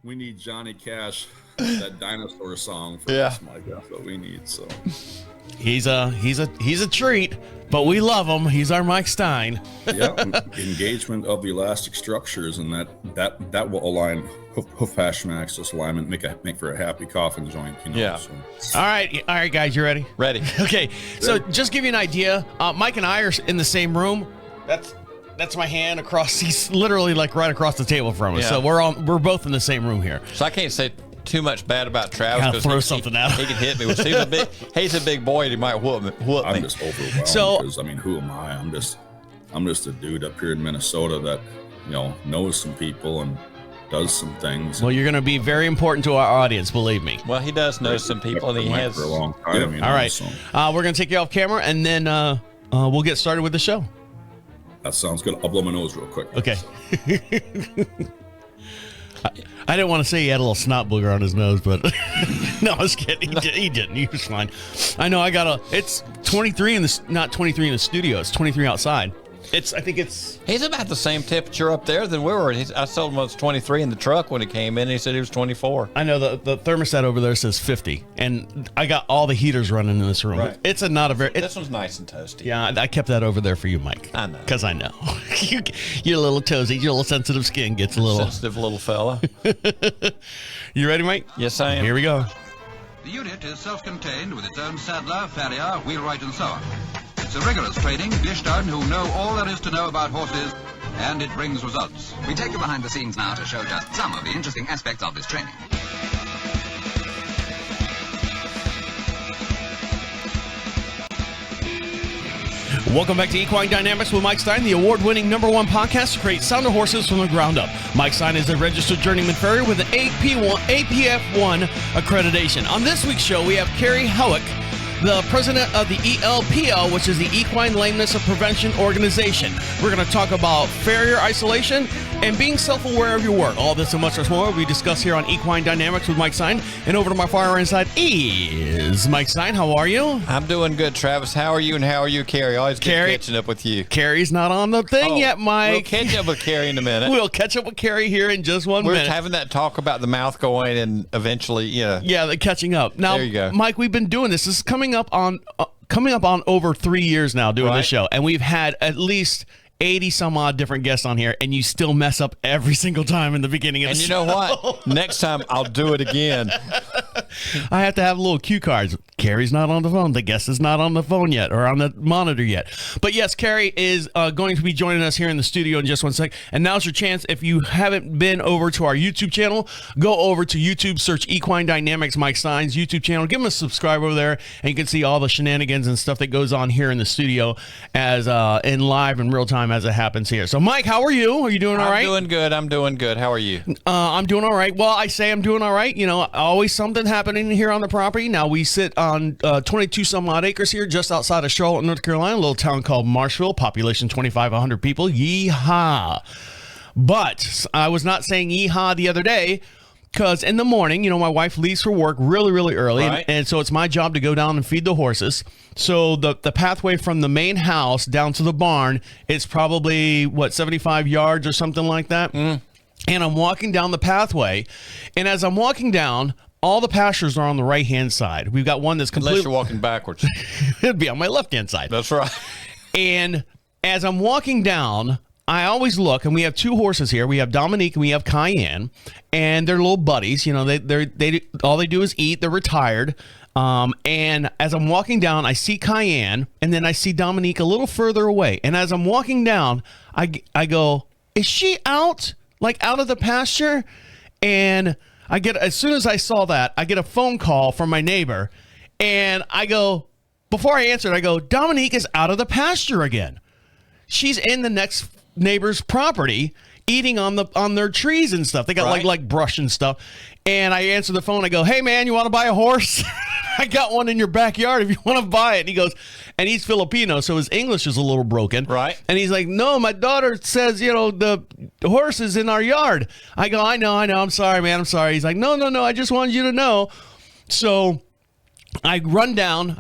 we need Johnny Cash, that dinosaur song for this, Mike. That's what we need. So he's a treat, but we love him. He's our Mike Stine. Yeah, engagement of the elastic structures, and that will align hoof fascium axis alignment, make for a happy coffin joint. Yeah. So. All right, guys, you ready? Ready. Okay. So just give you an idea. Mike and I are in the same room. That's my hand across. He's literally like right across the table from us. Yeah. So we're both in the same room here. So I can't say too much bad about Travis. Gotta throw something out. He can hit me. He's a big boy. And he might whoop me. I'm just overwhelmed because I mean, who am I? I'm just a dude up here in Minnesota that knows some people and does some things. Well, you're going to be very important to our audience, believe me. Well, he does know some people, and he has for a long time. All right, we're going to take you off camera, and then we'll get started with the show. That sounds good. I'll blow my nose real quick. Okay. I didn't want to say he had a little snot booger on his nose, but no, I was kidding. He didn't. He was fine. I know. It's 23 not 23 in the studio. It's 23 outside. He's about the same temperature up there than we were. I told him it was 23 in the truck when he came in. And he said he was 24. I know the thermostat over there says 50, and I got all the heaters running in this room. Right. It's not a very. This one's nice and toasty. Yeah, I kept that over there for you, Mike. I know. Because I know. You're a little toasty. Your little sensitive skin gets a little sensitive little fella. You ready, Mike? Yes, I am. Here we go. The unit is self-contained with its own saddler, farrier, wheelwright and so on. It's a rigorous training dished out who know all there is to know about horses, and it brings results. We take you behind the scenes now to show just some of the interesting aspects of this training. Welcome back to Equine Dynamics with Mike Stine, the award-winning #1 podcast to create sounder horses from the ground up. Mike Stine is a registered journeyman farrier with an APF1 accreditation. On this week's show, we have Kerry Haugh, the president of the ELPO, which is the Equine Lameness Prevention Organization. We're going to talk about farrier isolation and being self-aware of your work. All this and much more we discuss here on Equine Dynamics with Mike Stine. And over to my far right side is Mike Stine. How are you? I'm doing good, Travis. How are you, and how are you, Kerry? Always good catching up with you. Kerry's not on the thing yet, Mike. We'll catch up with Kerry in a minute. We'll catch up with Kerry here in just one minute. We're having that talk about the mouth going and eventually, Yeah, the catching up. Now, there you go. Mike, we've been doing this. This is coming up on over 3 years now doing this show, and we've had at least 80 some odd different guests on here, and you still mess up every single time in the beginning of the show. And you know what? Next time I'll do it again. I have to have little cue cards. Kerry's not on the phone. The guest is not on the phone yet or on the monitor yet. But yes, Kerry is going to be joining us here in the studio in just one sec. And now's your chance. If you haven't been over to our YouTube channel, go over to YouTube, search Equine Dynamics, Mike Stine's YouTube channel. Give him a subscribe over there, and you can see all the shenanigans and stuff that goes on here in the studio as in live and real time as it happens here. So, Mike, how are you? Are you doing all right? I'm doing good. How are you? I'm doing all right. Well, I say I'm doing all right. Always something happening here on the property. Now, we sit on 22 some odd acres here just outside of Charlotte, North Carolina, a little town called Marshville, population 2,500 people. Yeehaw. But I was not saying yeehaw the other day because in the morning, my wife leaves for work really, really early. Right. And so it's my job to go down and feed the horses. So the pathway from the main house down to the barn is probably, 75 yards or something like that? And I'm walking down the pathway. And as I'm walking down, all the pastures are on the right-hand side. We've got one that's completely... Unless you're walking backwards. It'd be on my left-hand side. That's right. And as I'm walking down, I always look, and we have two horses here. We have Dominique and we have Cayenne, and they're little buddies. They all they do is eat. They're retired. And as I'm walking down, I see Cayenne, and then I see Dominique a little further away. And as I'm walking down, I go, is she out? Like out of the pasture? And as soon as I saw that, I get a phone call from my neighbor, and I go, before I answered, I go, Dominique is out of the pasture again. She's in the next neighbor's property eating on their trees and stuff. They got like brush and stuff. And I answer the phone. I go, hey, man, you want to buy a horse? I got one in your backyard if you want to buy it. And he goes, and he's Filipino, so his English is a little broken. Right. And he's like, no, my daughter says, the horse is in our yard. I go, I know. I'm sorry, man. I'm sorry. He's like, no. I just wanted you to know. So I run down.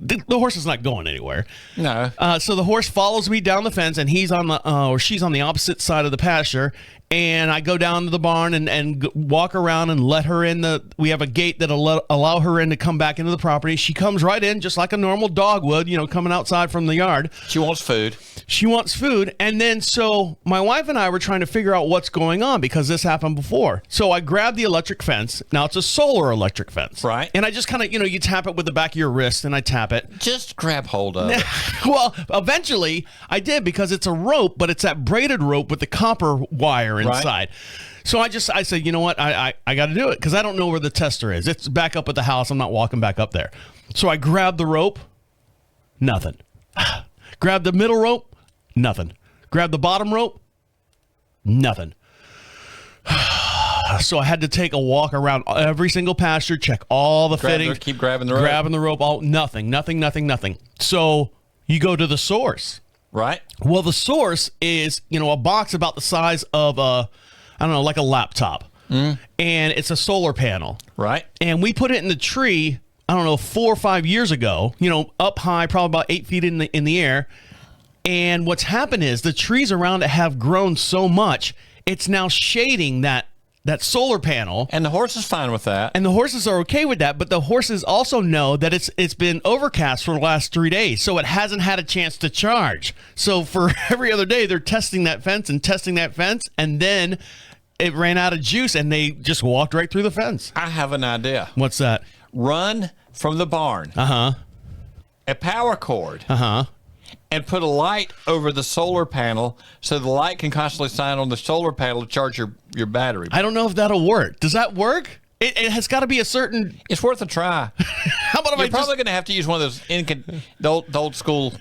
The horse is not going anywhere. No. So the horse follows me down the fence, and he's on the or she's on the opposite side of the pasture. And I go down to the barn and walk around and let her in. We have a gate that'll allow her in to come back into the property. She comes right in just like a normal dog would, coming outside from the yard. She wants food. She wants food. And then so my wife and I were trying to figure out what's going on because this happened before. So I grabbed the electric fence. Now it's a solar electric fence. Right. And I just kind of, you tap it with the back of your wrist and I tap it. Just grab hold of it. Well, eventually I did because it's a rope, but it's that braided rope with the copper wire inside. Right. So I said, you know what? I got to do it because I don't know where the tester is. It's back up at the house. I'm not walking back up there. So I grabbed the rope. Nothing. Grab the middle rope. Nothing. Grab the bottom rope. Nothing. So I had to take a walk around every single pasture, check all the fittings. Keep grabbing the rope. Grabbing the rope. Nothing. So you go to the source. Right. Well, the source is, a box about the size of like a laptop. And it's a solar panel. Right. And we put it in the tree, 4 or 5 years ago, up high, probably about 8 feet in the air. And what's happened is the trees around it have grown so much, it's now shading that solar panel. And the horse is fine with that. And the horses are okay with that, but the horses also know that it's been overcast for the last 3 days, so it hasn't had a chance to charge. So for every other day, they're testing that fence, and then it ran out of juice, and they just walked right through the fence. I have an idea. What's that? Run from the barn. A power cord. And put a light over the solar panel so the light can constantly shine on the solar panel to charge your battery. I don't know if that'll work. Does that work? It has got to be a certain... It's worth a try. How about if You're probably going to have to use one of those the old school...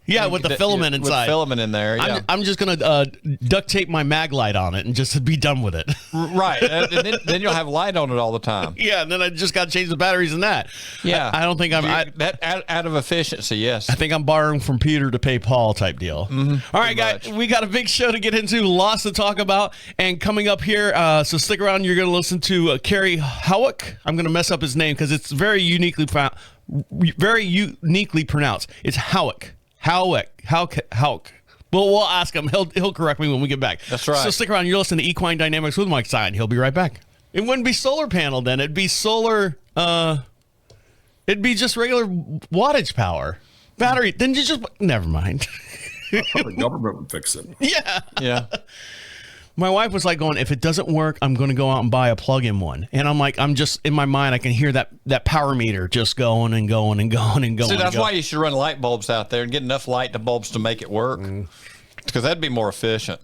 Yeah, with the filament inside. With filament in there, yeah. I'm just going to duct tape my mag light on it and just be done with it. Right. And then you'll have light on it all the time. Yeah, and then I just got to change the batteries in that. Yeah. I don't think I'm... out of efficiency, yes. I think I'm borrowing from Peter to pay Paul type deal. All right, guys, we got a big show to get into, lots to talk about. And coming up here, so stick around. You're going to listen to Kerry Haugh. I'm going to mess up his name because it's very uniquely pronounced. It's Haugh. Well, we'll ask him. He'll correct me when we get back. That's right. So stick around. You're listening to Equine Dynamics with Mike Stine. He'll be right back. It wouldn't be solar panel then. It'd be solar. It'd be just regular wattage power. Battery. Then you just never mind. The government would fix it. Yeah. My wife was like going, if it doesn't work, I'm going to go out and buy a plug-in one. And I'm like, I'm just, in my mind, I can hear that power meter just going and going and going and going. See, that's why you should run light bulbs out there and get enough light to bulbs to make it work. Because that'd be more efficient.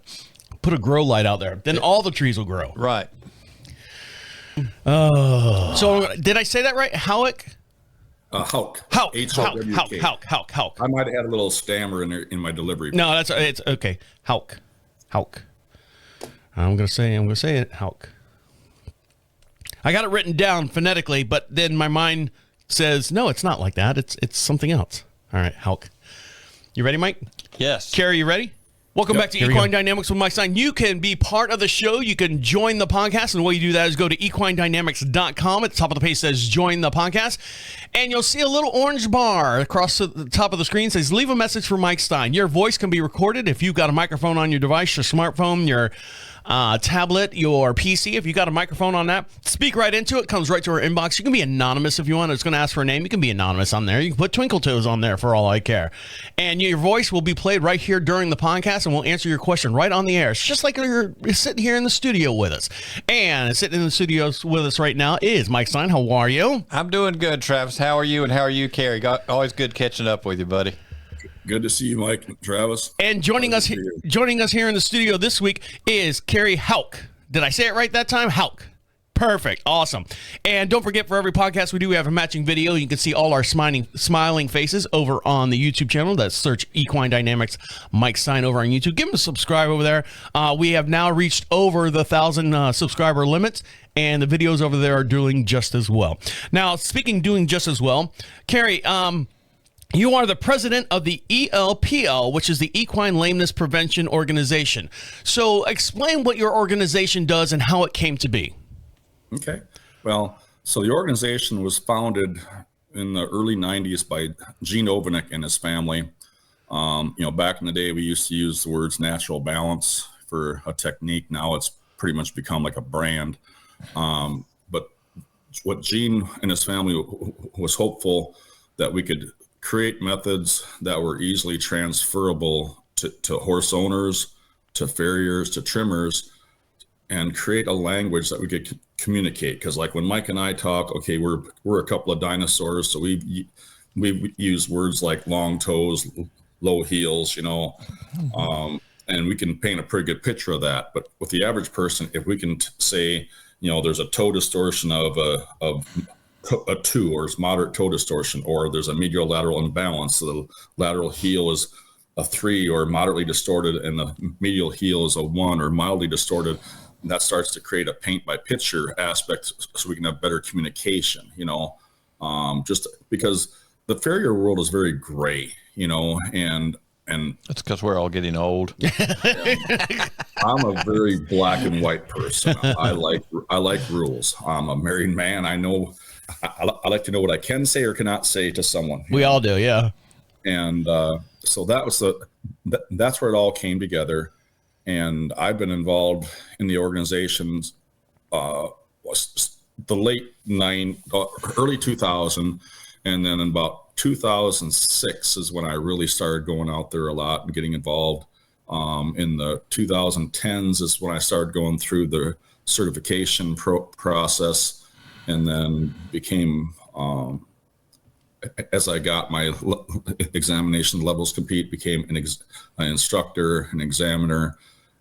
Put a grow light out there. Then all the trees will grow. Right. Oh. So did I say that right? Haugh? Haugh. Haugh. Haugh. I might have had a little stammer in my delivery. No, it's okay. Haugh. I'm gonna say it. Haugh. I got it written down phonetically, but then my mind says, no, it's not like that. It's something else. All right, Haugh. You ready, Mike? Yes. Kerry, you ready? Welcome back to Equine Dynamics with Mike Stine. You can be part of the show. You can join the podcast. And the way you do that is go to equinedynamics.com. At the top of the page says join the podcast. And you'll see a little orange bar across the top of the screen. It says leave a message for Mike Stine. Your voice can be recorded if you've got a microphone on your device, your smartphone, your tablet, your PC. If you got a microphone on that, speak right into it. Comes right to our inbox. You can be anonymous if you want. It's going to ask for a name. You can be anonymous on there. You can put Twinkle Toes on there for all I care. And your voice will be played right here during the podcast, and we'll answer your question right on the air. It's just like you're sitting here in the studio with us. And sitting in the studio with us right now is Mike Stine. How are you? I'm doing good, Travis. How are you? And how are you, Kerry? Always good catching up with you, buddy. Good to see you, Mike and Travis. And joining us here in the studio this week is Kerry Haugh. Did I say it right that time? Haugh. Perfect. Awesome. And don't forget, for every podcast we do, we have a matching video. You can see all our smiling faces over on the YouTube channel. That's search Equine Dynamics Mike Stine over on YouTube. Give him a subscribe over there. We have now reached over the 1,000 subscriber limits, and the videos over there are doing just as well. Now, speaking doing just as well, Kerry, you are the president of the ELPO, which is the Equine Lameness Prevention Organization. So explain what your organization does and how it came to be. Okay. Well, so the organization was founded in the early 90s by Gene Ovanek and his family. Back in the day, we used to use the words natural balance, for a technique. Now it's pretty much become like a brand. But what Gene and his family was hopeful that we could create methods that were easily transferable to horse owners, to farriers, to trimmers, and create a language that we could communicate. Because like when Mike and I talk, okay, we're a couple of dinosaurs, so we use words like long toes, low heels, you know, and we can paint a pretty good picture of that. But with the average person, if we can say, you know, there's a toe distortion of a 2, or it's moderate toe distortion, or there's a medial lateral imbalance, so the lateral heel is a 3 or moderately distorted, and the medial heel is a 1 or mildly distorted, and that starts to create a paint by picture aspect, so we can have better communication, you know, just because the farrier world is very gray, you know, and that's because we're all getting old. I'm a very black and white person. I like rules. I'm a married man. I like to know what I can say or cannot say to someone. We all do, yeah. And so that was that's where it all came together. And I've been involved in the organizations the late early 2000, and then in about 2006 is when I really started going out there a lot and getting involved. In the 2010s is when I started going through the certification process, and then became, as I got my examination levels complete, became an instructor, an examiner,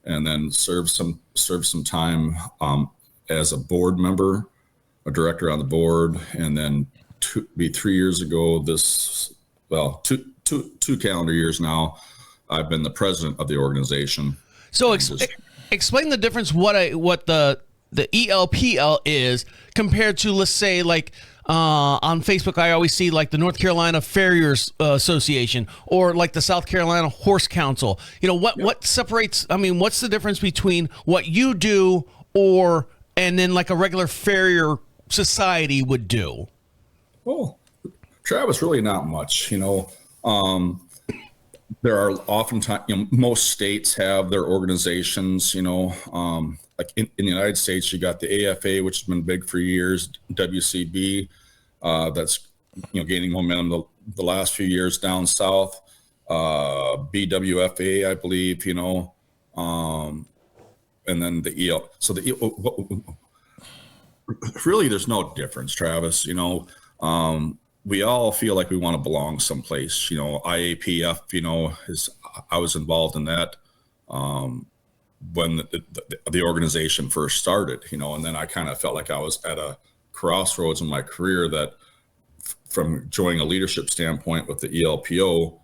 and then served some time as a board member, a director on the board, and then 3 years ago, two calendar years now, I've been the president of the organization. So explain the difference, what the ELPL is compared to, let's say, like on Facebook, I always see like the North Carolina Farriers Association, or like the South Carolina Horse Council. You know, what separates, I mean, what's the difference between what you do and then like a regular farrier society would do? Well, Travis, really not much, you know. There are oftentimes, you know, most states have their organizations, you know, like in the United States, you got the AFA, which has been big for years, WCB, that's, you know, gaining momentum the last few years down south, BWFA, I believe, you know, and then the EL. So really, there's no difference, Travis, you know. We all feel like we want to belong someplace, you know. IAPF, you know, I was involved in that when the organization first started, you know, and then I kind of felt like I was at a crossroads in my career that from joining a leadership standpoint with the ELPO,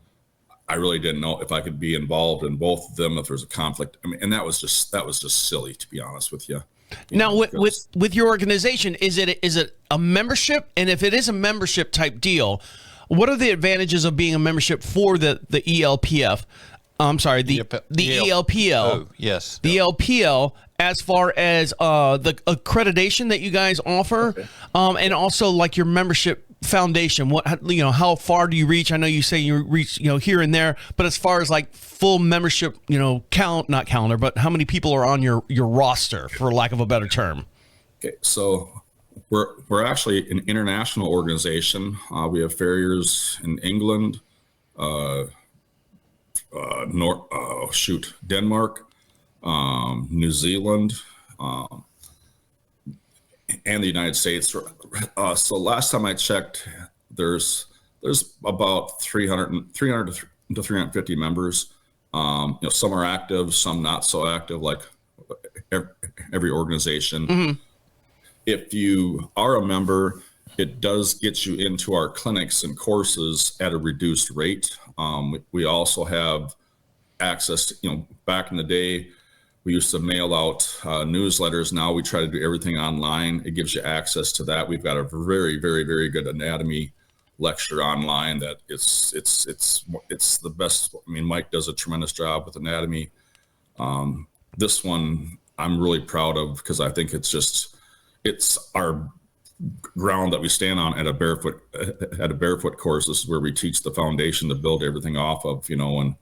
I really didn't know if I could be involved in both of them, if there was a conflict. I mean, and that was just silly, to be honest with you. Now, with your organization, is it a membership? And if it is a membership type deal, what are the advantages of being a membership for the ELPF? I'm sorry, the ELPL. Oh, yes. The ELPL, as far as the accreditation that you guys offer, okay. And also like your membership foundation. What, you know, how far do you reach? I know you say you reach, you know, here and there, but as far as like full membership, you know, not calendar, but how many people are on your roster, for lack of a better term? Okay, so we're actually an international organization. We have farriers in England, Denmark, New Zealand, and the United States. So last time I checked, there's about 300 to 350 members. You know, some are active, some not so active, like every organization. Mm-hmm. If you are a member, it does get you into our clinics and courses at a reduced rate. We also have access to, you know, back in the day, we used to mail out newsletters. Now we try to do everything online. It gives you access to that. We've got a very, very, very good anatomy lecture online that it's the best. I mean, Mike does a tremendous job with anatomy. This one I'm really proud of, because I think it's our ground that we stand on at a barefoot course. This is where we teach the foundation to build everything off of, you know,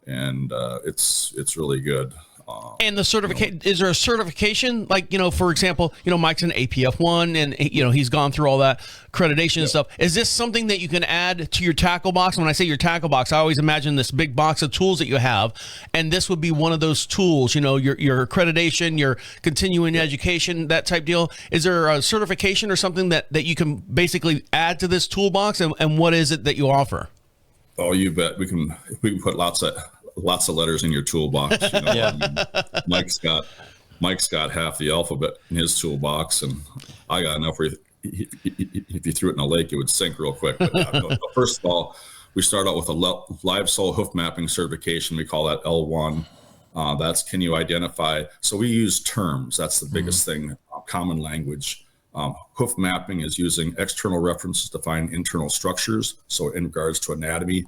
and it's really good. And the certification, is there a certification? Like, for example, Mike's an APF1 and, he's gone through all that accreditation and stuff. Is this something that you can add to your tackle box? When I say your tackle box, I always imagine this big box of tools that you have. And this would be one of those tools, your accreditation, your continuing education, that type deal. Is there a certification or something that you can basically add to this toolbox? And what is it that you offer? Oh, you bet. We can put lots of letters in your toolbox. Yeah. I mean, Mike's got half the alphabet in his toolbox, and I got enough where if you threw it in a lake, it would sink real quick. But first of all, we start out with a live sole hoof mapping certification. We call that L1. That's can you identify? So we use terms. That's the biggest thing. Common language. Hoof mapping is using external references to find internal structures. So in regards to anatomy,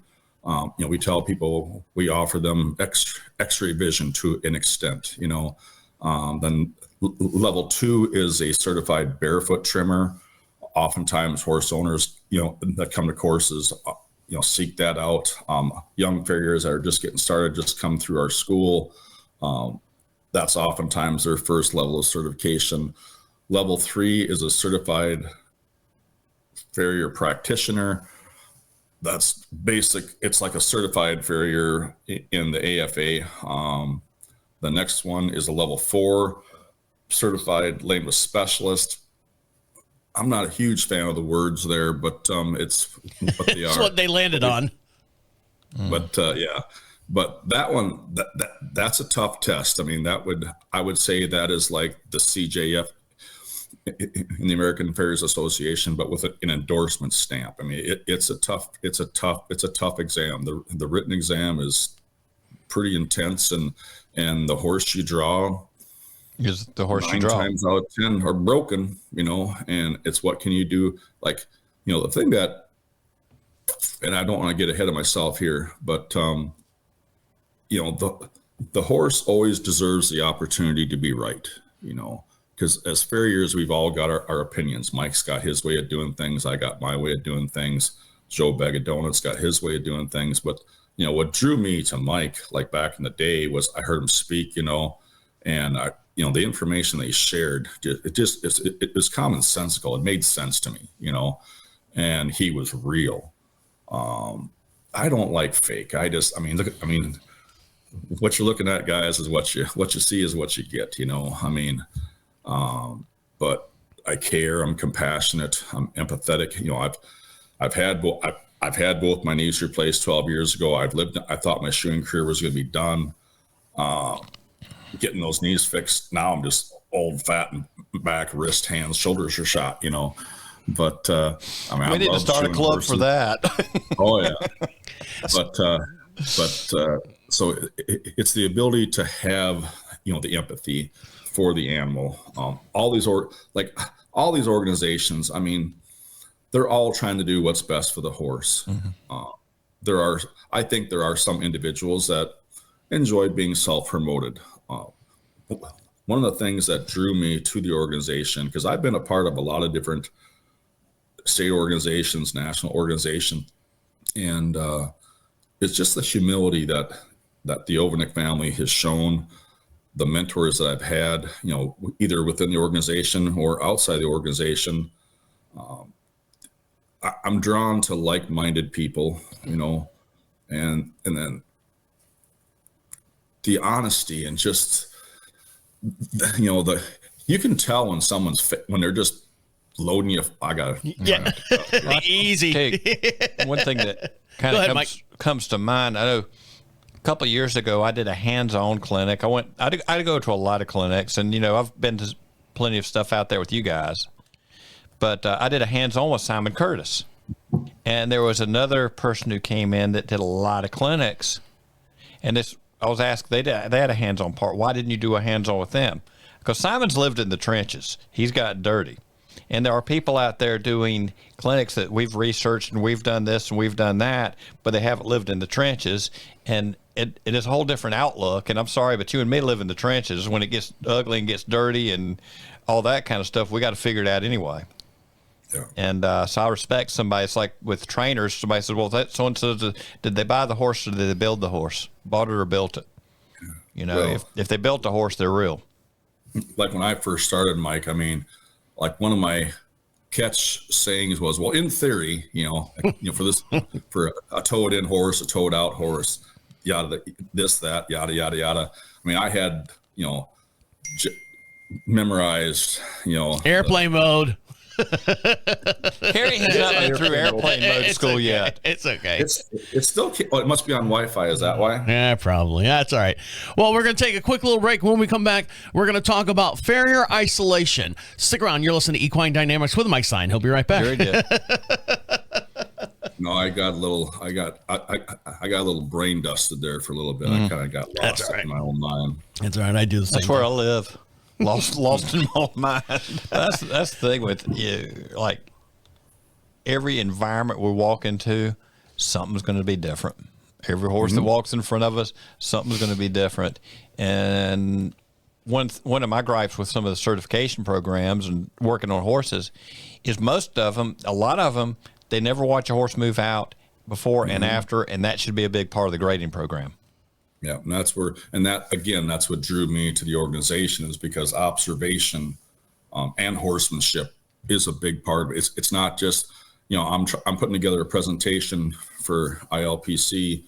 we tell people we offer them X-ray vision to an extent. Then level 2 is a certified barefoot trimmer. Oftentimes, horse owners, that come to courses, seek that out. Young farriers that are just getting started just come through our school. That's oftentimes their first level of certification. Level 3 is a certified farrier practitioner. That's basic. It's like a certified farrier in the AFA. The next one is a level 4 certified lameness specialist. I'm not a huge fan of the words there, but it's what they are. It's what they landed on. But but that one, that's a tough test. I mean, I would say that is like the CJF in the American Farriers Association, but with an endorsement stamp. I mean, it's a tough exam. The written exam is pretty intense, and the horse you draw is the horse 9 you draw. times out of 10 are broken, and it's what can you do? Like, the thing that, and I don't want to get ahead of myself here, but the horse always deserves the opportunity to be right, because as farriers, we've all got our opinions. Mike's got his way of doing things. I got my way of doing things. Joe Bag of Donuts got his way of doing things. But, what drew me to Mike, like back in the day, was I heard him speak, and the information they shared, it was commonsensical. It made sense to me, and he was real. I don't like fake. What you're looking at, guys, is what you see is what you get, but I care. I'm compassionate. I'm empathetic. I've had both my knees replaced 12 years ago. I thought my shoeing career was going to be done. Getting those knees fixed. Now I'm just old, fat, and back, wrist, hands, shoulders are shot, But we need to start a club for that. Oh yeah. But so it's the ability to have, the empathy for the animal. All these organizations, I mean, they're all trying to do what's best for the horse. Mm-hmm. I think there are some individuals that enjoy being self-promoted. One of the things that drew me to the organization, because I've been a part of a lot of different state organizations, national organizations, and it's just the humility that the Overnick family has shown, the mentors that I've had, either within the organization or outside the organization. I'm drawn to like-minded people, and then the honesty and just, you can tell when when they're just loading you. Easy. Hey, one thing that kind of comes to mind, I know a couple of years ago, I did a hands-on clinic. I go to a lot of clinics, and, I've been to plenty of stuff out there with you guys, but I did a hands-on with Simon Curtis, and there was another person who came in that did a lot of clinics, and I was asked, they had a hands-on part. Why didn't you do a hands-on with them? Because Simon's lived in the trenches. He's got dirty. And there are people out there doing clinics that we've researched and we've done this and we've done that, but they haven't lived in the trenches. And it is a whole different outlook. And I'm sorry, but you and me live in the trenches. When it gets ugly and gets dirty and all that kind of stuff, we got to figure it out anyway. Yeah. And so I respect somebody. It's like with trainers, somebody says, well, that so-and-so, did they buy the horse or did they build the horse? Bought it or built it? You know, Well, if they built a horse, they're real. Like when I first started, Mike, I mean, like one of my catch sayings was, well, in theory, for a towed in horse, a towed out horse, yada, this, that, yada, yada, yada. I mean, I had, memorized, airplane mode. Kerry has not been through airplane mode school okay. yet. It's okay. It's still, it must be on Wi-Fi. Is that why? Yeah, probably. That's all right. Well, we're going to take a quick little break. When we come back, we're going to talk about farrier isolation. Stick around. You're listening to Equine Dynamics with Mike Stine. He'll be right back. Very good. No, I got a little brain dusted there for a little bit. I kind of got lost in my own mind. That's all right. I do the same. That's where I live. Lost in my mind. That's the thing with you. Like every environment we walk into, something's going to be different. Every horse that walks in front of us, something's going to be different. And one of my gripes with some of the certification programs and working on horses is most of them, a lot of them, they never watch a horse move out before and after, and that should be a big part of the grading program. Yeah, and that's what drew me to the organization, is because observation and horsemanship is a big part of it. It's not just, I'm putting together a presentation for ILPC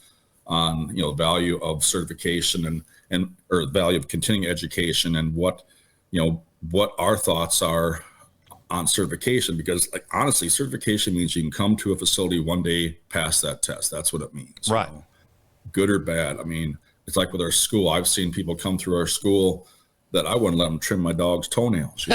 on, value of certification or the value of continuing education, and what our thoughts are on certification, because honestly, certification means you can come to a facility one day, pass that test. That's what it means. Right. Good or bad. I mean, it's like with our school. I've seen people come through our school that I wouldn't let them trim my dog's toenails,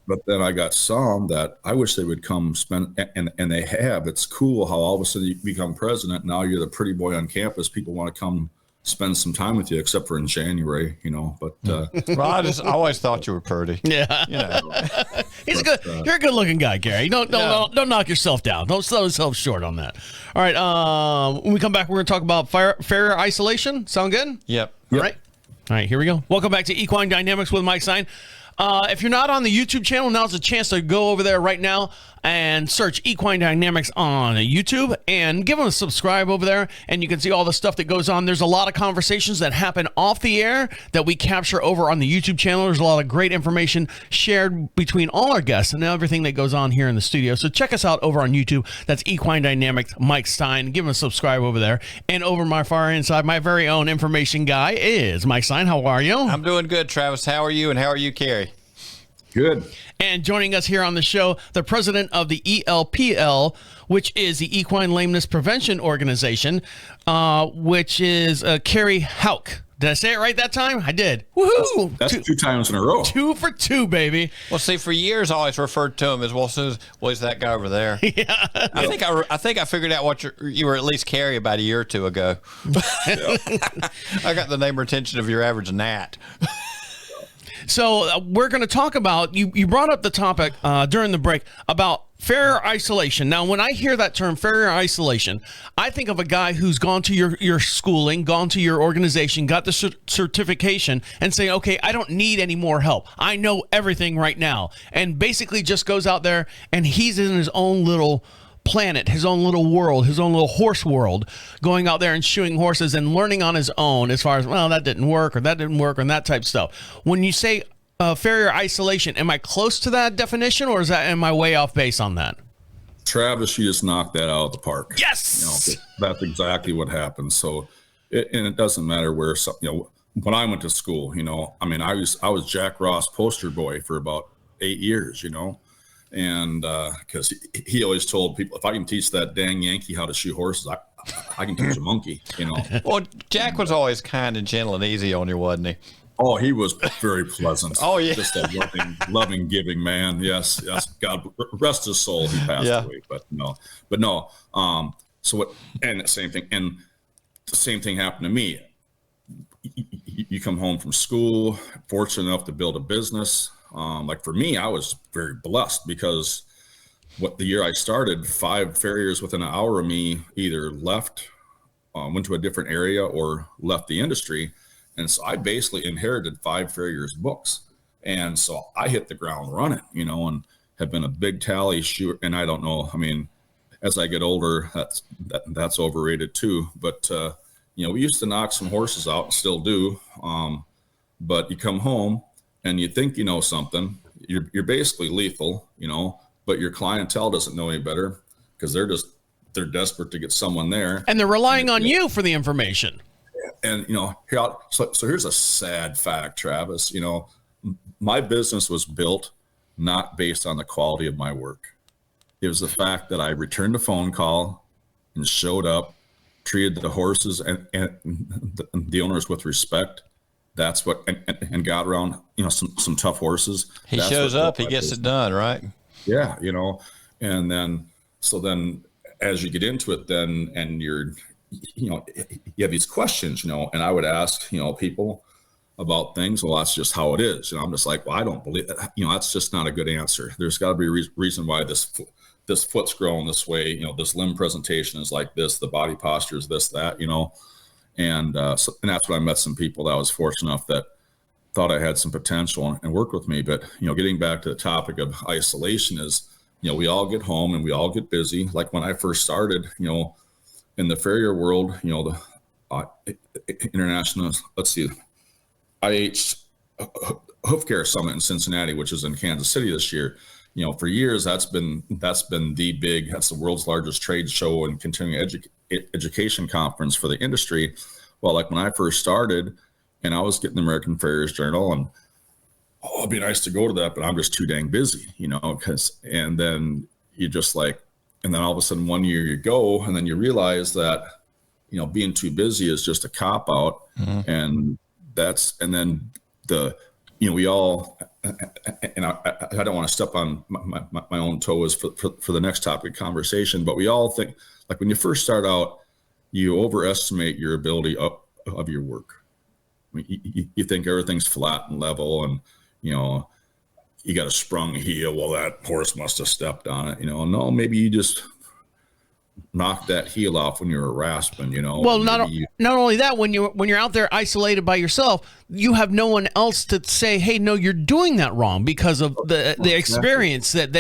But then I got some that I wish they would come spend, and they have. It's cool how all of a sudden you become president. Now you're the pretty boy on campus. People want to come spend some time with you, except for in January, But well, I always thought you were pretty. Yeah, he's good. You're a good-looking guy, Gary. Don't knock yourself down. Don't sell yourself short on that. All right. When we come back, we're going to talk about farrier isolation. Sound good? Yep. All right. All right. Here we go. Welcome back to Equine Dynamics with Mike Stine. If you're not on the YouTube channel, now's a chance to go over there right now and search Equine Dynamics on YouTube and give them a subscribe over there, and you can see all the stuff that goes on. There's a lot of conversations that happen off the air that we capture over on the YouTube channel. There's a lot of great information shared between all our guests and everything that goes on here in the studio. So check us out over on YouTube. That's Equine Dynamics, Mike Stine. Give them a subscribe over there. And over my far inside, my very own information guy is Mike Stine. How are you? I'm doing good, Travis. How are you, and how are you, Kerry? good. And joining us here on the show, the president of the ELPL, which is the Equine Lameness Prevention Organization, which is Kerry Haugh. Did I say it right that time? I did. Woohoo! That's two times in a row. 2 for 2, baby. Well, see, for years I always referred to him as, well, Susan, he's that guy over there. Yeah. I think I figured out what you were at least Kerry about a year or two ago. I got the name retention of your average gnat. So we're going to talk about, you brought up the topic during the break about farrier isolation. Now, when I hear that term, farrier isolation, I think of a guy who's gone to your schooling, gone to your organization, got the certification, and saying, okay, I don't need any more help. I know everything right now. And basically just goes out there and he's in his own little planet, his own little world, his own little horse world, going out there and shoeing horses and learning on his own as far as, well, that didn't work, or that didn't work, and that type of stuff. When you say farrier isolation, am I close to that definition, or am I way off base on that? Travis, you just knocked that out of the park. Yes! That's exactly what happened. So, and it doesn't matter where, when I went to school, I mean, I was Jack Ross poster boy for about 8 years, and because he always told people, if I can teach that dang Yankee how to shoe horses, I can teach a monkey, Well, Jack was always kind and gentle and easy on you, wasn't he? Oh, he was very pleasant. Oh, yeah. Just a loving, giving man. Yes. God rest his soul. He passed away, but no. So what? And the same thing. And the same thing happened to me. You come home from school, fortunate enough to build a business. Like for me, I was very blessed because the year I started, 5 farriers within an hour of me either left, went to a different area, or left the industry. And so I basically inherited 5 farriers' books. And so I hit the ground running, and have been a big tally shooter. And I don't know, I mean, as I get older, that's overrated too. But, we used to knock some horses out and still do. But you come home and you think you know something, you're basically lethal, but your clientele doesn't know any better because they're desperate to get someone there. And they're relying on you for the information. And, so here's a sad fact, Travis, my business was built not based on the quality of my work. It was the fact that I returned a phone call and showed up, treated the horses and the owners with respect. That's what, and got around, some tough horses. He shows up, he gets it done, right? Yeah. And then as you get into it then, and you have these questions, and I would ask, people about things. Well, that's just how it is. I'm just like, well, I don't believe that, that's just not a good answer. There's gotta be a reason why this foot's growing this way. This limb presentation is like this, the body posture is this, that, and that's when I met some people that I was fortunate enough that thought I had some potential and worked with me. But, getting back to the topic of isolation is, we all get home and we all get busy. Like when I first started, in the farrier world, the international, IH Hoof Care Summit in Cincinnati, which is in Kansas City this year. For years, that's been that's the world's largest trade show and continuing education conference for the industry. Well, like when I first started and I was getting the American Farriers Journal and, it'd be nice to go to that, but I'm just too dang busy, and then you just and then all of a sudden one year you go and then you realize that, being too busy is just a cop out. Mm-hmm. And then we all, and I don't want to step on my own toes for the next topic conversation, but we all think, like when you first start out, you overestimate your ability of your work. I mean, you think everything's flat and level and, you got a sprung heel. Well, that horse must have stepped on it. No, maybe you just knocked that heel off when you were rasping. Well, not only that, when you're out there isolated by yourself, you have no one else to say, "Hey, no, you're doing that wrong," because of the experience that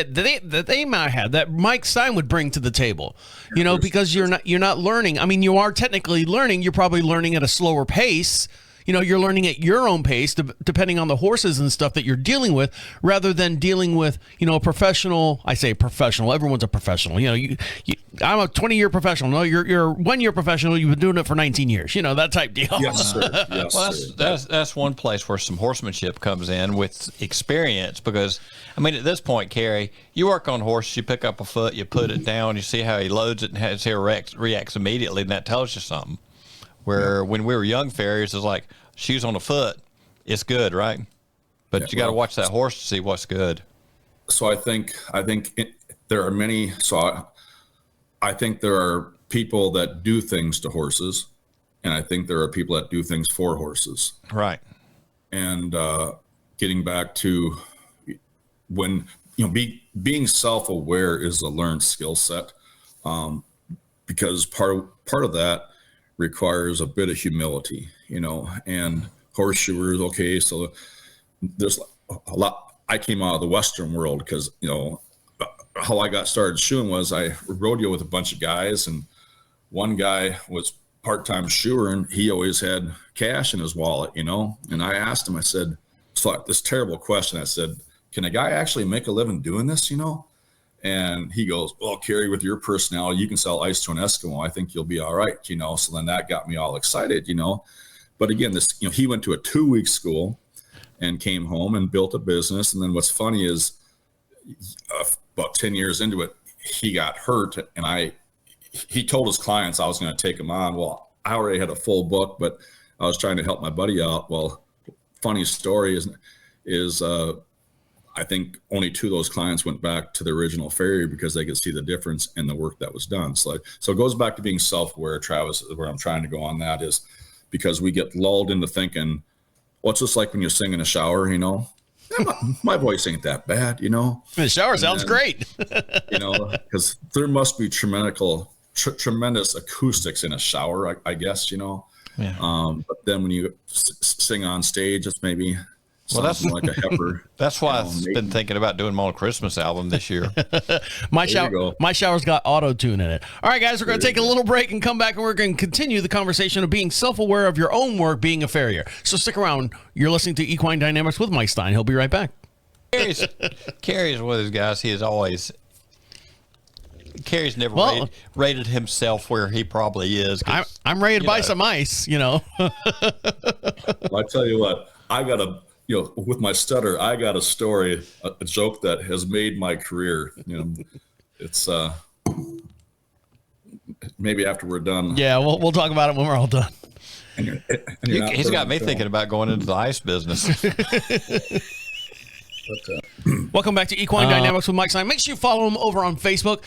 they might have, that Mike Stine would bring to the table. Because you're not learning. I mean, you are technically learning. You're probably learning at a slower pace. You're learning at your own pace, depending on the horses and stuff that you're dealing with, rather than dealing with, a professional. I say professional. Everyone's a professional. I'm a 20-year professional. No, you're a 1-year professional. You've been doing it for 19 years. That type deal. Yes, sir. Yes, well, that's one place where some horsemanship comes in with experience. Because, at this point, Kerry, you work on horses. You pick up a foot, you put it down, you see how he loads it, and how he reacts immediately, and that tells you something. Where when we were young farriers, it's like shoes on the foot, it's good, right? But you got to watch that horse to see what's good. So I think there are many. So I think there are people that do things to horses, and I think there are people that do things for horses. Right. And getting back to when being self-aware is a learned skill set, because part of that requires a bit of humility, and horseshoers. Okay, so there's a lot. I came out of the Western world because, how I got started shoeing was I rodeo with a bunch of guys, and one guy was part-time shoer, and he always had cash in his wallet, and I asked him, I said, so this terrible question, I said, can a guy actually make a living doing this, And he goes, well, Kerry, with your personality, you can sell ice to an Eskimo. I think you'll be all right, So then that got me all excited, But again, this, he went to a 2-week school and came home and built a business. And then what's funny is about 10 years into it, he got hurt. And he told his clients I was going to take him on. Well, I already had a full book, but I was trying to help my buddy out. Well, funny story is I think only 2 of those clients went back to the original farrier because they could see the difference in the work that was done. So it goes back to being self-aware, Travis, where I'm trying to go on that is because we get lulled into thinking, what's this like when you sing in a shower, my voice ain't that bad, The shower sounds great. Because there must be tremendous acoustics in a shower, I guess, Yeah. But then when you sing on stage, it's maybe sounds more like a heifer. That's why I've been thinking about doing my own Christmas album this year. My shower's got auto-tune in it. All right, guys, we're going to take a little break and come back, and we're going to continue the conversation of being self-aware of your own work being a farrier. So stick around. You're listening to Equine Dynamics with Mike Stine. He'll be right back. Kerry's one of those guys. Kerry's never rated himself where he probably is. I'm ready to buy some ice, Well, I tell you what, I got with my stutter, I got a story, a joke that has made my career. It's maybe after we're done. Yeah, we'll talk about it when we're all done. He's got me thinking about going into the ice business. Welcome back to Equine Dynamics with Mike Stine. Make sure you follow him over on Facebook.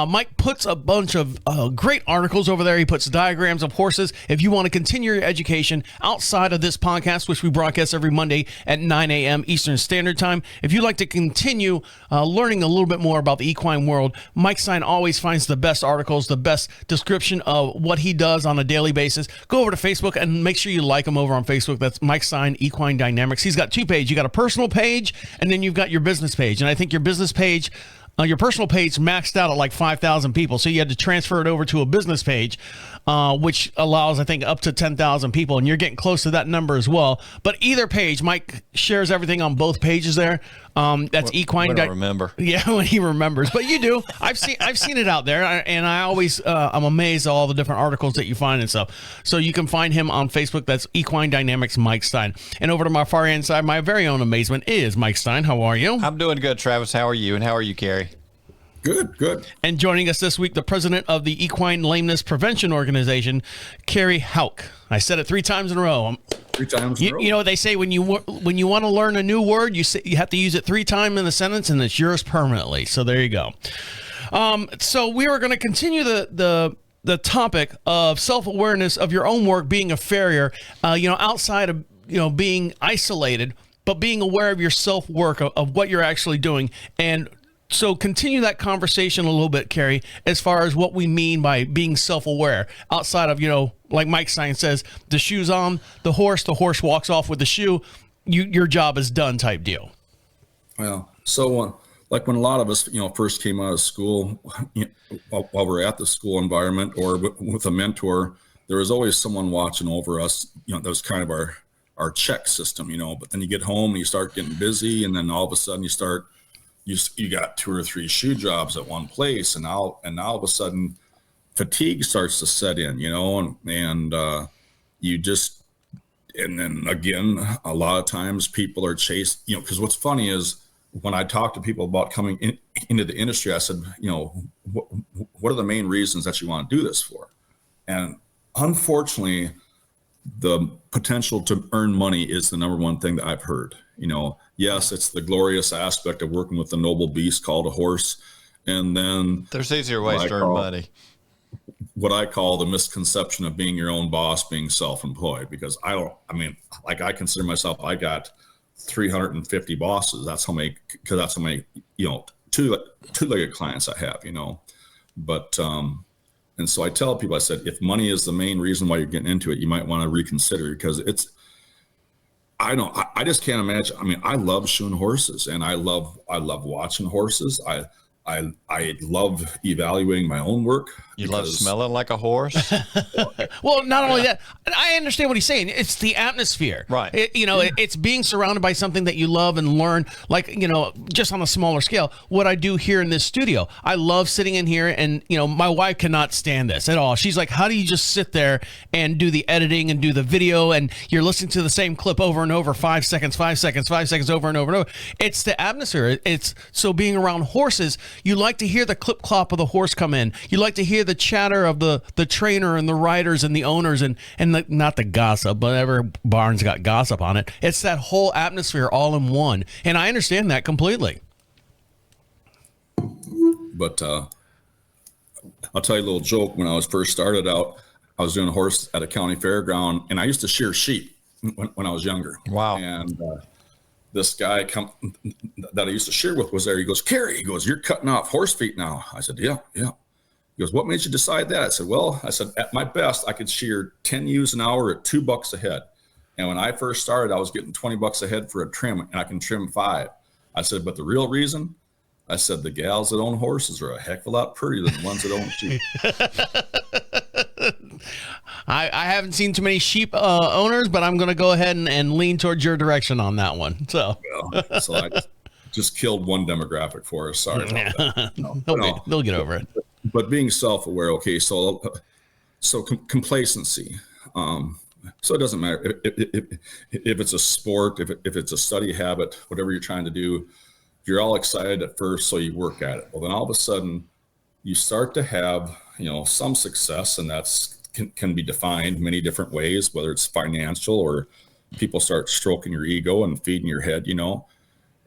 Mike puts a bunch of great articles over there. He puts diagrams of horses. If you want to continue your education outside of this podcast, which we broadcast every Monday at 9 a.m. Eastern Standard Time, if you'd like to continue learning a little bit more about the equine world, Mike Stine always finds the best articles, the best description of what he does on a daily basis. Go over to Facebook and make sure you like him over on Facebook. That's Mike Stine, Equine Dynamics. He's got two pages. You got a personal page, and then you've got your business page. And I think your business page, your personal page maxed out at like 5,000 people. So you had to transfer it over to a business page, which allows, I think, up to 10,000 people. And you're getting close to that number as well. But either page, Mike shares everything on both pages there. That's Equine. I don't remember. Yeah, when he remembers. But you do. I've seen it out there. And I always, I'm amazed at all the different articles that you find and stuff. So you can find him on Facebook. That's Equine Dynamics Mike Stine. And over to my far end side, my very own amazement is Mike Stine. How are you? I'm doing good, Travis. How are you? And how are you, Kerry? Good. And joining us this week, the president of the Equine Lameness Prevention Organization, Kerry Haugh. I said it 3 times in a row. 3 times in a row. You know what they say, when you want to learn a new word, you have to use it 3 times in a sentence, and it's yours permanently. So there you go. So we are going to continue the topic of self-awareness of your own work being a farrier, outside of being isolated, but being aware of your self-work, of what you're actually doing. And so continue that conversation a little bit, Kerry, as far as what we mean by being self-aware outside of, like Mike Stine says, the shoe's on the horse walks off with the shoe, your job is done type deal. Well, so like when a lot of us, first came out of school, while we're at the school environment or with a mentor, there was always someone watching over us, that was kind of our check system, but then you get home and you start getting busy, and then all of a sudden you got 2 or 3 shoe jobs at one place, and now all of a sudden fatigue starts to set in, and then again, a lot of times people are chased, because what's funny is when I talk to people about coming into the industry, I said, what are the main reasons that you want to do this for? And unfortunately, the potential to earn money is the number one thing that I've heard. Yes, it's the glorious aspect of working with the noble beast called a horse. And then there's easier ways to earn money. What I call the misconception of being your own boss, being self-employed, because I consider myself, I got 350 bosses. That's how many two-legged clients I have, but, and so I tell people, I said, if money is the main reason why you're getting into it, you might want to reconsider, because I just can't imagine. I love shoeing horses, and I love watching horses. I love evaluating my own work. You love smelling like a horse? Well, not only that, I understand what he's saying. It's the atmosphere. Right. It's being surrounded by something that you love and learn, like, just on a smaller scale. What I do here in this studio, I love sitting in here, and, my wife cannot stand this at all. She's like, how do you just sit there and do the editing and do the video, and you're listening to the same clip over and over, 5 seconds, 5 seconds, 5 seconds, over and over and over. It's the atmosphere. It's so being around horses, you like to hear the clip clop of the horse come in. You like to hear the chatter of the trainer and the riders and the owners and not the gossip, but every barn's got gossip on it. It's that whole atmosphere all in one. And I understand that completely. But I'll tell you a little joke. When I was first started out, I was doing a horse at a county fairground, and I used to shear sheep when I was younger. Wow. And this guy that I used to shear with was there. He goes, Kerry, you're cutting off horse feet now. I said, yeah. He goes, what made you decide that? I said, at my best, I could shear 10 ewes an hour at $2 a head. And when I first started, I was getting $20 a head for a trim, and I can trim 5. I said, but the real reason, I said, the gals that own horses are a heck of a lot prettier than the ones that own sheep. I haven't seen too many sheep owners, but I'm going to go ahead and lean towards your direction on that one. So, so I just killed one demographic for us. Sorry about that. No, they'll get over it. But being self-aware, okay, so complacency. So it doesn't matter if it's a sport, if it's a study habit, whatever you're trying to do, you're all excited at first, so you work at it. Well, then all of a sudden you start to have, some success, and can be defined many different ways, whether it's financial or people start stroking your ego and feeding your head,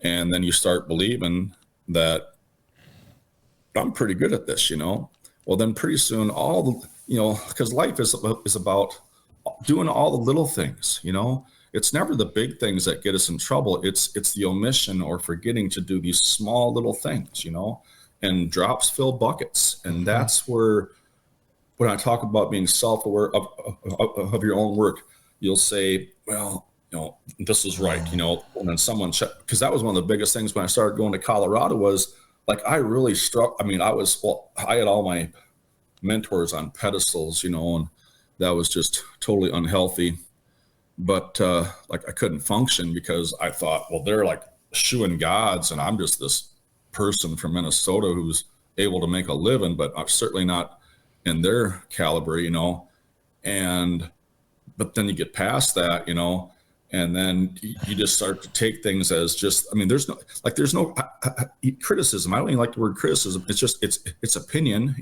and then you start believing that I'm pretty good at this, Well, then pretty soon because life is about doing all the little things, It's never the big things that get us in trouble. It's the omission or forgetting to do these small little things, and drops fill buckets. And that's where, when I talk about being self-aware of your own work, you'll say, well, this is right, and then someone checked, because that was one of the biggest things when I started going to Colorado was like, I really struck. I mean, I had all my mentors on pedestals, and that was just totally unhealthy. But like I couldn't function because I thought, well, they're like shooing gods, and I'm just this person from Minnesota who's able to make a living, but I'm certainly not in their caliber, but then you get past that, and then you just start to take things as just, there's no criticism. I don't even like the word criticism. It's just, it's opinion,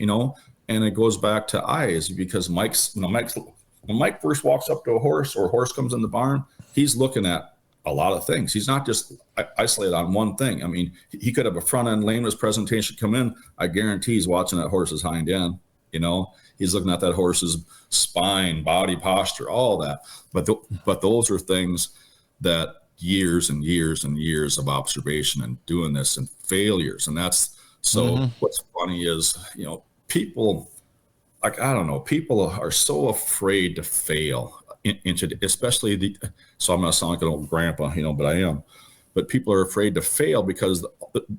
and it goes back to eyes, because when Mike first walks up to a horse or a horse comes in the barn, he's looking at a lot of things. He's not just isolated on one thing. He could have a front end lameness presentation come in. I guarantee he's watching that horse's hind end. He's looking at that horse's spine, body posture, all that. But those are things that years and years and years of observation and doing this and failures. And that's What's funny is, people, people are so afraid to fail especially so I'm going to sound like an old grandpa, but I am. But people are afraid to fail because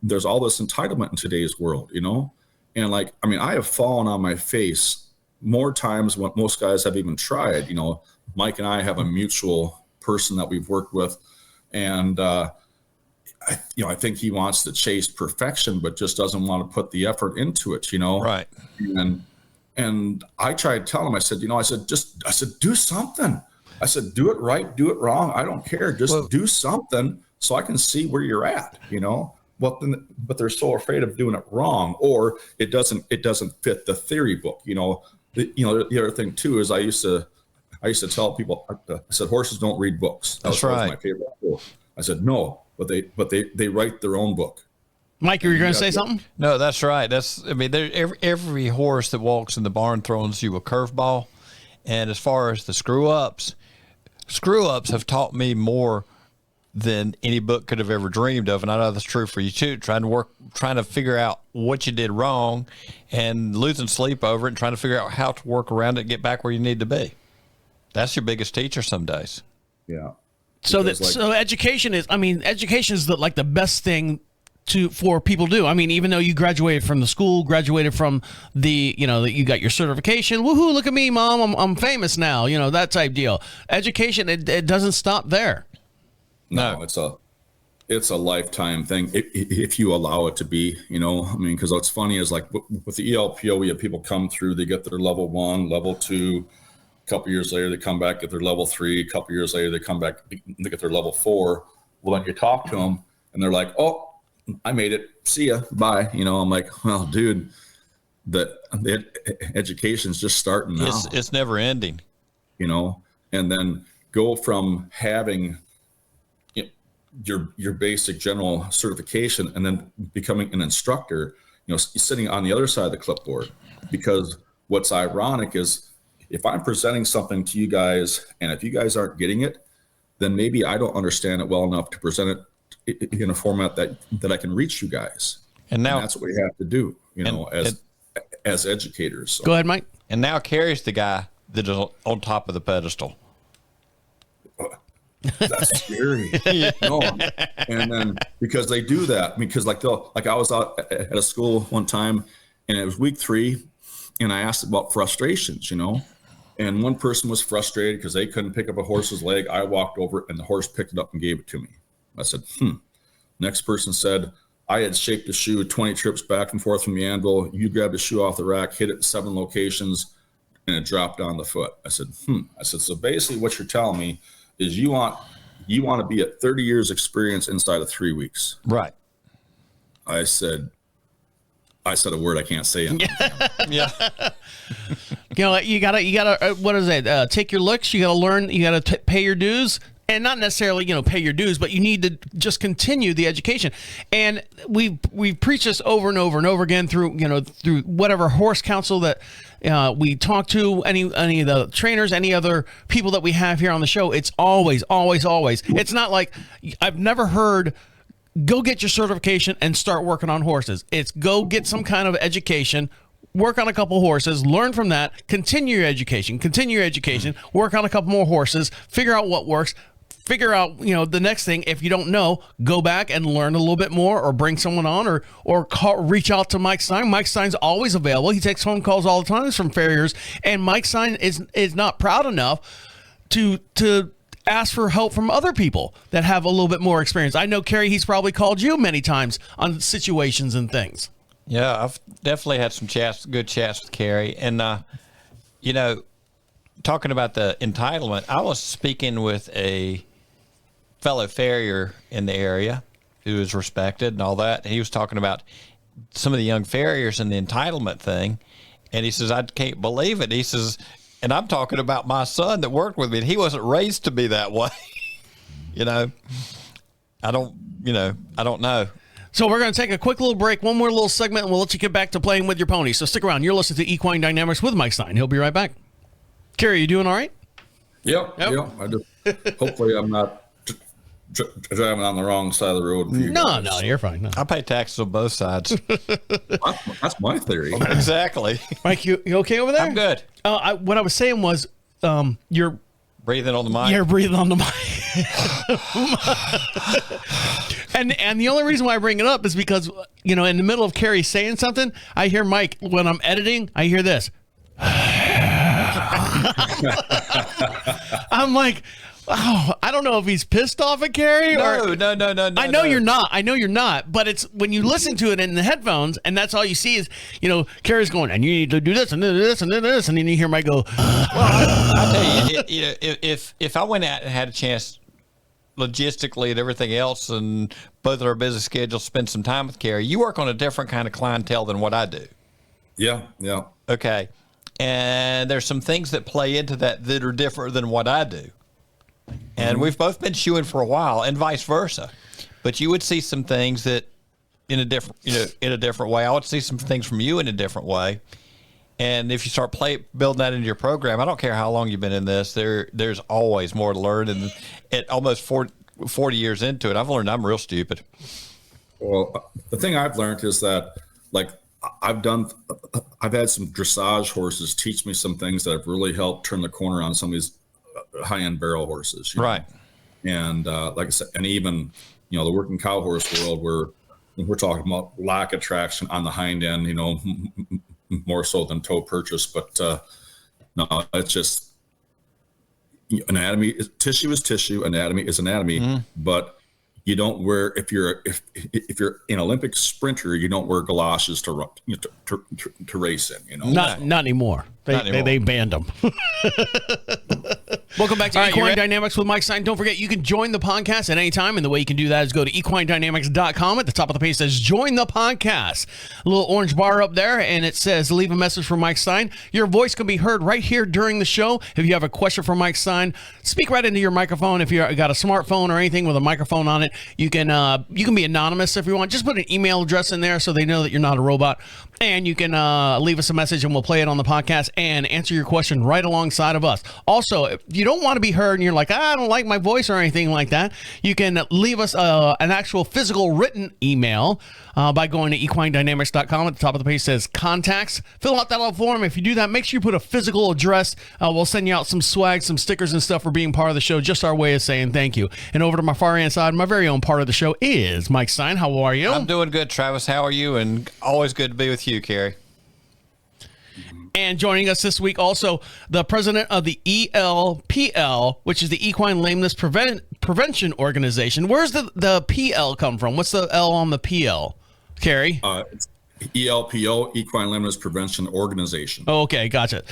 there's all this entitlement in today's world, And I have fallen on my face more times than most guys have even tried. Mike and I have a mutual person that we've worked with, and I think he wants to chase perfection, but just doesn't want to put the effort into it. Right. And I tried telling him, I said, do something. I said, do it right, do it wrong. I don't care. Just do something so I can see where you're at, but they're so afraid of doing it wrong, or it doesn't fit the theory book. The other thing too is I used to tell people, I said, horses don't read books. That's right. My favorite quote. I said, no, but they write their own book. Mike, you were going to say something? No, that's right. Every horse that walks in the barn throws you a curveball. And as far as the screw ups have taught me more than any book could have ever dreamed of. And I know that's true for you too, trying to figure out what you did wrong and losing sleep over it and trying to figure out how to work around it and get back where you need to be. That's your biggest teacher some days. Yeah. So education is the best thing for people to do. Even though you graduated from the school, graduated from the, you got your certification. Woohoo! Look at me, Mom! I'm famous now. That type deal. Education, it doesn't stop there. No, it's a lifetime thing if you allow it to be. Because what's funny is like with the ELPO, we have people come through, they get their level 1, level 2. A couple years later, they come back, get their level 3. A couple years later, they come back, they get their level 4. Well, then you talk to them, and they're like, "Oh, I made it. See ya. Bye." I'm like, well, dude, the education's just starting now. It's never ending. And then go from having your basic general certification and then becoming an instructor, sitting on the other side of the clipboard. Because what's ironic is if I'm presenting something to you guys, and if you guys aren't getting it, then maybe I don't understand it well enough to present it in a format that I can reach you guys. And that's what we have to do, as educators. So. Go ahead, Mike. And now Kerry's the guy that is on top of the pedestal. That's scary. No. And then because they do that, because like I was out at a school one time and it was week 3 and I asked about frustrations, and one person was frustrated because they couldn't pick up a horse's leg. I walked over and the horse picked it up and gave it to me. I said, Next person said, I had shaped the shoe 20 trips back and forth from the anvil. You grabbed the shoe off the rack, hit it in 7 locations, and it dropped on the foot. I said, I said, so basically what you're telling me is you want to be at 30 years experience inside of 3 weeks. Right. I said a word I can't say. Yeah. You gotta, what is it? Take your licks. You gotta learn. You gotta pay your dues. And not necessarily, pay your dues, but you need to just continue the education. And we preach this over and over and over again through whatever horse council that we talk to, any of the trainers, any other people that we have here on the show. It's always, always, always. It's not like I've never heard go get your certification and start working on horses. It's go get some kind of education, work on a couple horses, learn from that, continue your education, work on a couple more horses, figure out what works. Figure out, the next thing. If you don't know, go back and learn a little bit more, or bring someone on, or reach out to Mike Stine. Mike Stine's always available. He takes phone calls all the time from farriers, and Mike Stine is not proud enough to ask for help from other people that have a little bit more experience. I know, Kerry, he's probably called you many times on situations and things. Yeah, I've definitely had some good chats with Kerry, and talking about the entitlement, I was speaking with a fellow farrier in the area who is respected and all that. He was talking about some of the young farriers and the entitlement thing. And he says, I can't believe it. He says, and I'm talking about my son that worked with me, and he wasn't raised to be that way. I don't know. So we're going to take a quick little break, one more little segment, and we'll let you get back to playing with your pony. So stick around. You're listening to Equine Dynamics with Mike Stine. He'll be right back. Kerry, you doing all right? Yep. I do. Hopefully I'm not driving on the wrong side of the road. No, you're fine. No. I pay taxes on both sides. That's my theory. Exactly. Mike, you okay over there? I'm good. What I was saying was, you're breathing on the mic. You're breathing on the mic. And the only reason why I bring it up is because, in the middle of Kerry saying something, I hear Mike, when I'm editing, I hear this. I'm like, oh, I don't know if he's pissed off at Kerry or no. I know you're not. But it's when you listen to it in the headphones, and that's all you see is, Kerry's going, and you need to do this and this and this, and then you hear Mike go. Well, I'll tell you, if I went out and had a chance, logistically and everything else, and both of our busy schedules, spend some time with Kerry, you work on a different kind of clientele than what I do. Yeah. Okay. And there's some things that play into that are different than what I do. And we've both been shoeing for a while, and vice versa. But you would see some things that in a different way. I would see some things from you in a different way. And if you start building that into your program, I don't care how long you've been in this, there's always more to learn. And at almost 40 years into it, I've learned I'm real stupid. Well, the thing I've learned is that, I've had some dressage horses teach me some things that have really helped turn the corner on some of these high-end barrel horses. Right. And like I said, and even, the working cow horse world, where we're talking about lack of traction on the hind end, more so than toe purchase. But no, it's just anatomy. Tissue is tissue. Anatomy is anatomy. Mm-hmm. But you don't wear, if you're an Olympic sprinter, you don't wear galoshes to race in. Not anymore. They banned them. Welcome back to Equine Dynamics with Mike Stine. Don't forget, you can join the podcast at any time, and the way you can do that is go to equinedynamics.com. At the top of the page says join the podcast. A little orange bar up there, and it says leave a message for Mike Stine. Your voice can be heard right here during the show. If you have a question for Mike Stine, speak right into your microphone. If you got a smartphone or anything with a microphone on it, you can be anonymous if you want. Just put an email address in there so they know that you're not a robot, and you can leave us a message, and we'll play it on the podcast and answer your question right alongside of us. Also, if you don't want to be heard and you're like, I don't like my voice or anything like that, you can leave us an actual physical written email by going to equinedynamics.com. At the top of the page says contacts. Fill out that little form. If you do that, make sure you put a physical address. We'll send you out some swag, some stickers and stuff for being part of the show. Just our way of saying thank you. And over to my far hand side, my very own part of the show is Mike Stine. How are you? I'm doing good, Travis. How are you? And always good to be with you, Kerry. And joining us this week also, the president of the ELPO, which is the Equine Lameness Prevention Organization. Where's the PL come from? What's the L on the PL? Kerry? It's ELPO, Equine Lameness Prevention Organization. Okay, gotcha.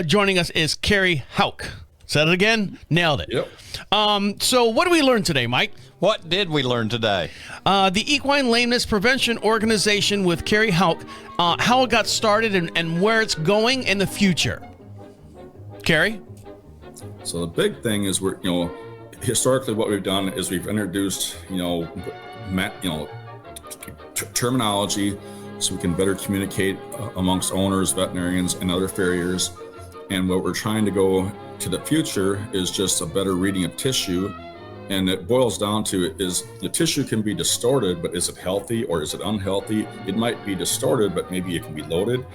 Joining us is Kerry Haugh. Said it again? Nailed it. Yep. So what did we learn today, Mike? What did we learn today? The Equine Lameness Prevention Organization with Kerry Haugh, how it got started and where it's going in the future. Kerry? So the big thing is historically what we've done is we've introduced, terminology so we can better communicate amongst owners, veterinarians, and other farriers. And what we're trying to go to the future is just a better reading of tissue. And it boils down to is the tissue can be distorted, but is it healthy or is it unhealthy? It might be distorted, but maybe it can be loaded.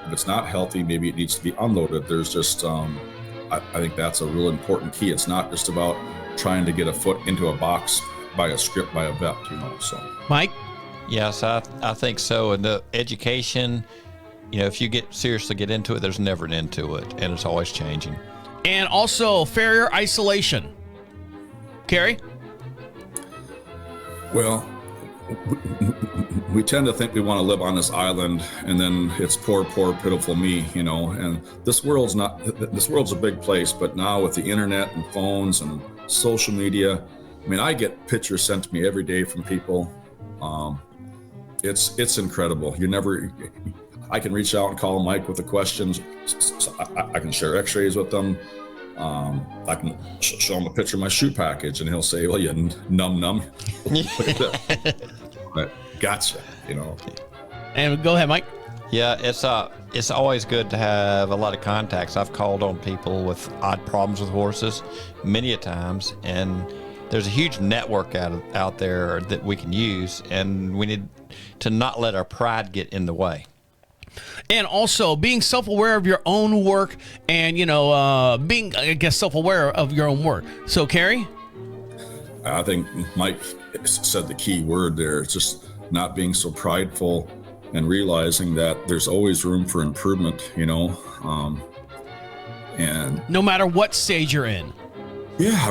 If it's not healthy, maybe it needs to be unloaded. There's just, I think that's a real important key. It's not just about trying to get a foot into a box by a script by a vet, so. Mike? Yes, I think so. And the education, if you seriously get into it, there's never an end to it, and it's always changing. And also farrier isolation. Kerry? Well, we tend to think we want to live on this island, and then it's poor, pitiful me, and this world's a big place, but now with the internet and phones and social media, I get pictures sent to me every day from people. It's incredible. I can reach out and call Mike with the questions. I can share x-rays with them. I can show him a picture of my shoe package and he'll say, well, you numb. But gotcha, And go ahead, Mike. Yeah, it's always good to have a lot of contacts. I've called on people with odd problems with horses many a times, and there's a huge network out there that we can use, and we need to not let our pride get in the way. And also being self-aware of your own work and, being, self-aware of your own work. So, Kerry? I think Mike said the key word there. It's just not being so prideful and realizing that there's always room for improvement, and no matter what stage you're in. Yeah,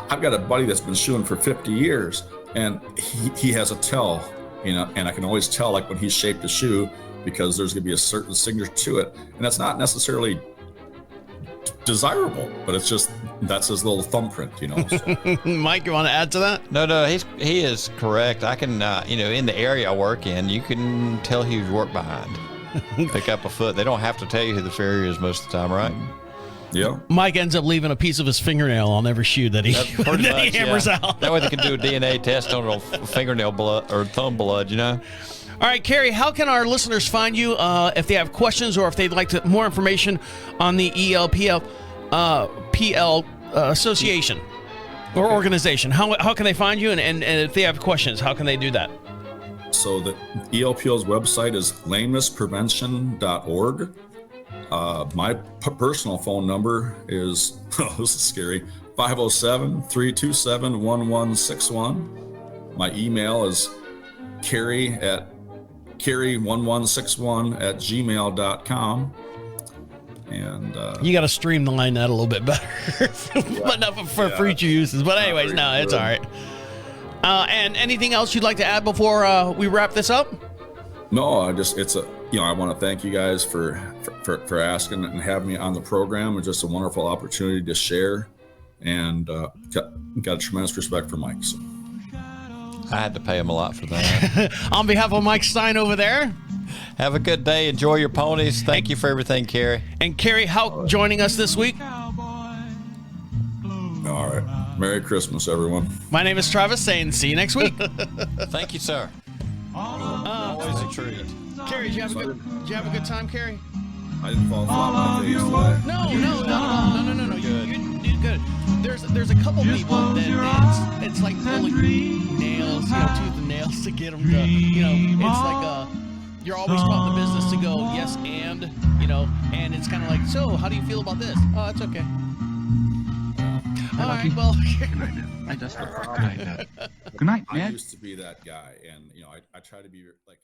I've got a buddy that's been shoeing for 50 years and he has a tell. And I can always tell, like when he's shaped a shoe, because there's going to be a certain signature to it. And that's not necessarily desirable, but it's just, that's his little thumbprint, So. Mike, you want to add to that? No, he is correct. I can, in the area I work in, you can tell who's work behind. Pick up a foot. They don't have to tell you who the farrier is most of the time, right? Yeah. Mike ends up leaving a piece of his fingernail on every shoe that he hammers out. That way they can do a DNA test on a fingernail blood or thumb blood, All right, Kerry, how can our listeners find you if they have questions or if they'd like more information on the ELPO PL association or organization? How can they find you? And if they have questions, how can they do that? So the ELPO's website is lamenessprevention.org. My personal phone number is, this is scary, 507-327-1161. My email is kerry1161@gmail.com. And you got to streamline that a little bit better, but not for future uses. But anyways, no, it's all right. And anything else you'd like to add before we wrap this up? No, I want to thank you guys for asking and having me on the program. It's just a wonderful opportunity to share, and got a tremendous respect for Mike. So. I had to pay him a lot for that. On behalf of Mike Stine over there, have a good day. Enjoy your ponies. Thank you for everything, Kerry. And Kerry Haugh joining us this week. All right. Merry Christmas, everyone. My name is Travis, saying see you next week. Thank you, sir. Always a treat. Kerry, did you have a good time, Kerry? I didn't fall flat on my face. No, not at all. couple people that it's like pulling nails, tooth and nails to get them to, it's like you're always taught in the business to go yes and, and it's kind of like, so how do you feel about this? Oh, it's okay. All right, well. Good night now. I just. Good night, Dad. Good night, I man. used to be that guy, and I try to be like.